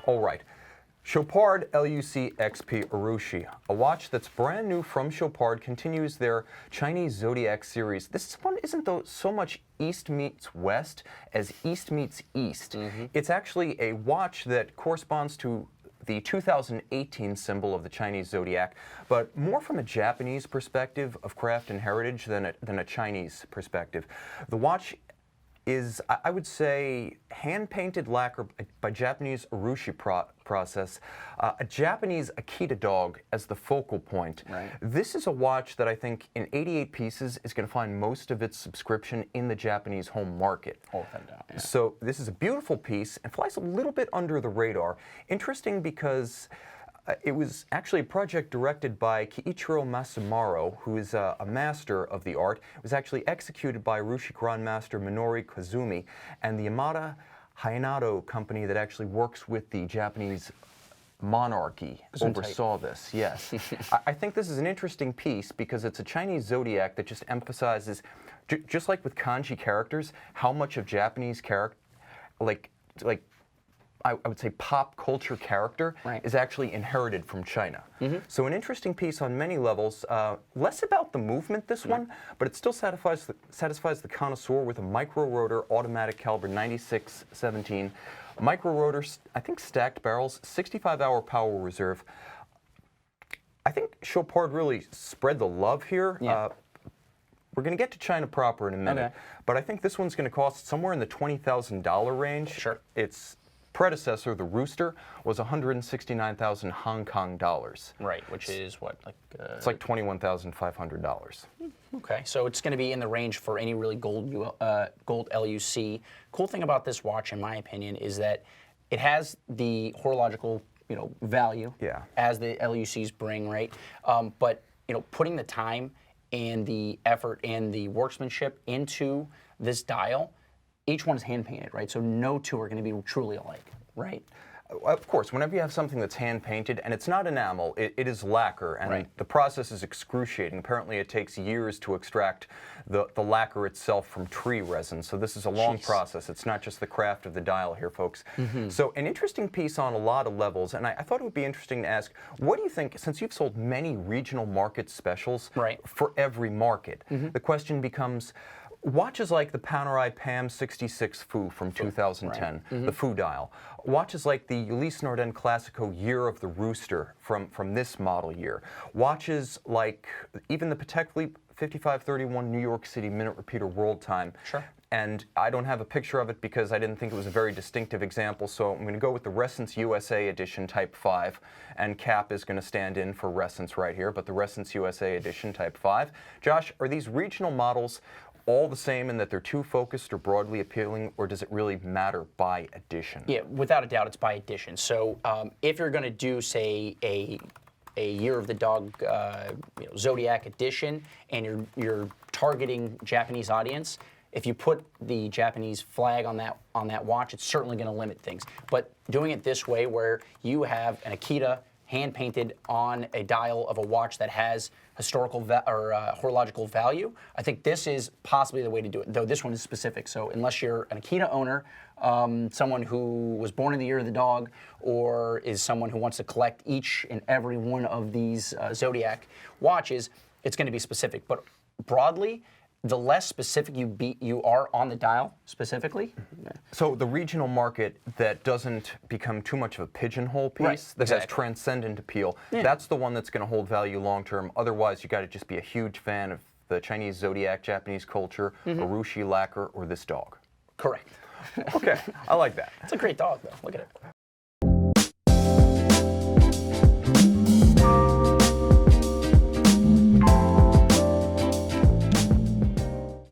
All right. Chopard LUC XP Urushi, a watch that's brand new from Chopard, continues their Chinese Zodiac series. This one isn't though so much East meets West as East meets East. It's actually a watch that corresponds to the 2018 symbol of the Chinese Zodiac, but more from a Japanese perspective of craft and heritage than a Chinese perspective. The watch is, I would say, hand-painted lacquer by Japanese Urushi process, a Japanese Akita dog as the focal point. Right. This is a watch that I think in 88 pieces is going to find most of its subscription in the Japanese home market. Oh, without a doubt, yeah. So this is a beautiful piece and flies a little bit under the radar. Interesting because it was actually a project directed by Keiichiro Masumaro, who is a master of the art. It was actually executed by Urushi Grandmaster Minori Kazumi and the Yamada Hainato company that actually works with the Japanese monarchy oversaw this, yes. I think this is an interesting piece because it's a Chinese Zodiac that just emphasizes, just like with kanji characters, how much of Japanese character, like I would say pop culture character is actually inherited from China. So an interesting piece on many levels, less about the movement this one, but it still satisfies the connoisseur with a micro-rotor automatic caliber 96-17. Micro-rotor, I think stacked barrels, 65-hour power reserve. I think Chopard really spread the love here. We're going to get to China proper in a minute, but I think this one's going to cost somewhere in the $20,000 range. Sure. Its predecessor, the Rooster, was 169,000 Hong Kong dollars. Right, which is what, like? It's like $21,500. Okay, so it's going to be in the range for any really gold LUC. Cool thing about this watch, in my opinion, is that it has the horological, value as the LUCs bring, right? But putting the time and the effort and the workmanship into this dial, each one is hand painted, right? So no two are going to be truly alike, right? Of course, whenever you have something that's hand-painted, and it's not enamel, it is lacquer, and the process is excruciating. Apparently it takes years to extract the lacquer itself from tree resin, so this is a long process. It's not just the craft of the dial here, folks. So an interesting piece on a lot of levels, and I thought it would be interesting to ask, what do you think, since you've sold many regional market specials for every market, the question becomes, watches like the Panerai PAM 66 Fu from 2010, the Fu dial. Watches like the Ulysse Nardin Classico Year of the Rooster from this model year. Watches like even the Patek Philippe 5531 New York City Minute Repeater World Time. Sure. And I don't have a picture of it because I didn't think it was a very distinctive example, so I'm going to go with the Resonance USA Edition Type 5, and Cap is going to stand in for Resonance right here, but the Resonance USA Edition Type 5. Josh, are these regional models all the same in that they're too focused or broadly appealing, or does it really matter by edition? Yeah, without a doubt, it's by edition. So if you're going to do, say, a Year of the Dog Zodiac edition, and you're targeting Japanese audience, if you put the Japanese flag on that watch, it's certainly going to limit things. But doing it this way, where you have an Akita hand painted on a dial of a watch that has historical horological value, I think this is possibly the way to do it, though this one is specific. So unless you're an Akita owner, someone who was born in the Year of the Dog, or is someone who wants to collect each and every one of these Zodiac watches, it's going to be specific. But broadly, the less specific you are on the dial specifically. So the regional market that doesn't become too much of a pigeonhole piece, that has transcendent appeal, that's the one that's going to hold value long term. Otherwise, you got to just be a huge fan of the Chinese Zodiac, Japanese culture, Urushi lacquer, or this dog. Correct. Okay, I like that. It's a great dog, though. Look at it.